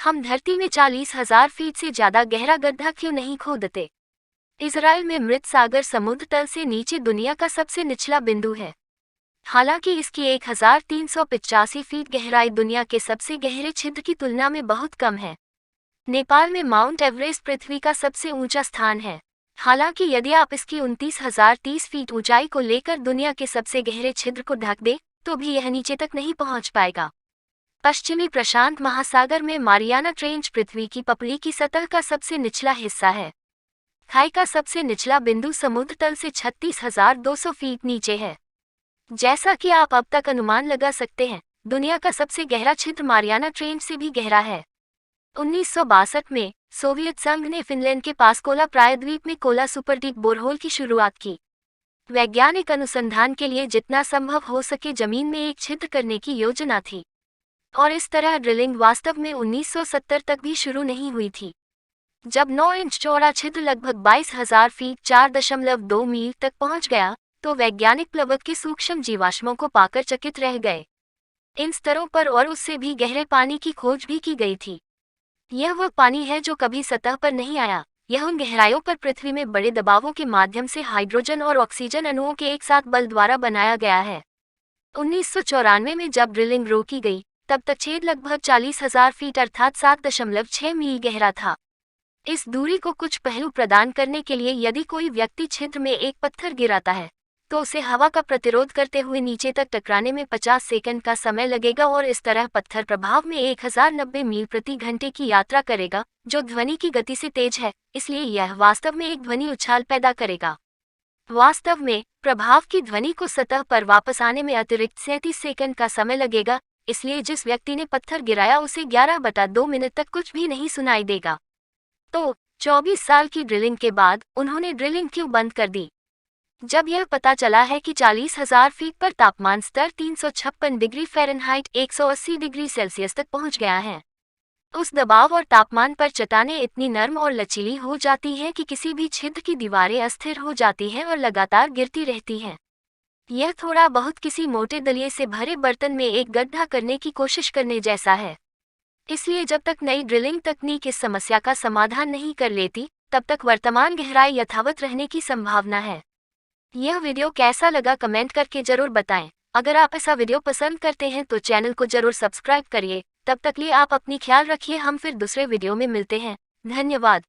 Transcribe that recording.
हम धरती में 40,000 फीट से ज्यादा गहरा गड्ढा क्यों नहीं खोदते? इजराइल में मृत सागर समुद्र तल से नीचे दुनिया का सबसे निचला बिंदु है। हालांकि इसकी 1385 फीट गहराई दुनिया के सबसे गहरे छिद्र की तुलना में बहुत कम है। नेपाल में माउंट एवरेस्ट पृथ्वी का सबसे ऊंचा स्थान है। हालांकि यदि आप इसकी 29,030 फीट ऊंचाई को लेकर दुनिया के सबसे गहरे छिद्र को ढक दे तो भी यह नीचे तक नहीं पहुंच पाएगा। पश्चिमी प्रशांत महासागर में मारियाना ट्रेंच पृथ्वी की पपड़ी की सतह का सबसे निचला हिस्सा है। खाई का सबसे निचला बिंदु समुद्र तल से 36,200 फीट नीचे है। जैसा कि आप अब तक अनुमान लगा सकते हैं, दुनिया का सबसे गहरा छिद्र मारियाना ट्रेंच से भी गहरा है। 1962 में सोवियत संघ ने फिनलैंड के पास कोला प्रायद्वीप में कोला सुपरडीप बोरहोल की शुरुआत की। वैज्ञानिक अनुसंधान के लिए जितना संभव हो सके जमीन में एक छिद्र करने की योजना थी, और इस तरह ड्रिलिंग वास्तव में 1970 तक भी शुरू नहीं हुई थी। जब 9 इंच चौड़ा छिद्र लगभग 22,000 फीट 4.2 मील तक पहुंच गया तो वैज्ञानिक प्लवक के सूक्ष्म जीवाश्मों को पाकर चकित रह गए। इन स्तरों पर और उससे भी गहरे पानी की खोज भी की गई थी। यह वह पानी है जो कभी सतह पर नहीं आया। यह उन गहराइयों पर पृथ्वी में बड़े दबावों के माध्यम से हाइड्रोजन और ऑक्सीजन अणुओं के एक साथ बल द्वारा बनाया गया है। 1994 में जब ड्रिलिंग रोकी गई तब तक छेद लगभग 40,000 फीट अर्थात 7.6 मील गहरा था। इस दूरी को कुछ पहलू प्रदान करने के लिए यदि कोई व्यक्ति छिद्र में एक पत्थर गिराता है तो उसे हवा का प्रतिरोध करते हुए नीचे तक टकराने में 50 सेकंड का समय लगेगा और इस तरह पत्थर प्रभाव में 1090 मील प्रति घंटे की यात्रा करेगा, जो ध्वनि की गति से तेज है, इसलिए यह वास्तव में एक ध्वनि उछाल पैदा करेगा। वास्तव में प्रभाव की ध्वनि को सतह पर वापस आने में अतिरिक्त 37 सेकंड का समय लगेगा, इसलिए जिस व्यक्ति ने पत्थर गिराया उसे 11/2 मिनट तक कुछ भी नहीं सुनाई देगा। तो 24 साल की ड्रिलिंग के बाद उन्होंने ड्रिलिंग क्यों बंद कर दी? जब यह पता चला है कि 40,000 फीट पर तापमान स्तर 356 डिग्री फ़ारेनहाइट 180 डिग्री सेल्सियस तक पहुंच गया है। उस दबाव और तापमान पर चट्टानें इतनी नरम और लचीली हो जाती हैं कि किसी भी छिद्र की दीवारें अस्थिर हो जाती हैं और लगातार गिरती रहती हैं। यह थोड़ा बहुत किसी मोटे दलिये से भरे बर्तन में एक गड्ढा करने की कोशिश करने जैसा है। इसलिए जब तक नई ड्रिलिंग तकनीक इस समस्या का समाधान नहीं कर लेती, तब तक वर्तमान गहराई यथावत रहने की संभावना है। यह वीडियो कैसा लगा कमेंट करके जरूर बताएं। अगर आप ऐसा वीडियो पसंद करते हैं तो चैनल को जरूर सब्सक्राइब करिए। तब तक लिए आप अपनी ख्याल रखिए। हम फिर दूसरे वीडियो में मिलते हैं। धन्यवाद।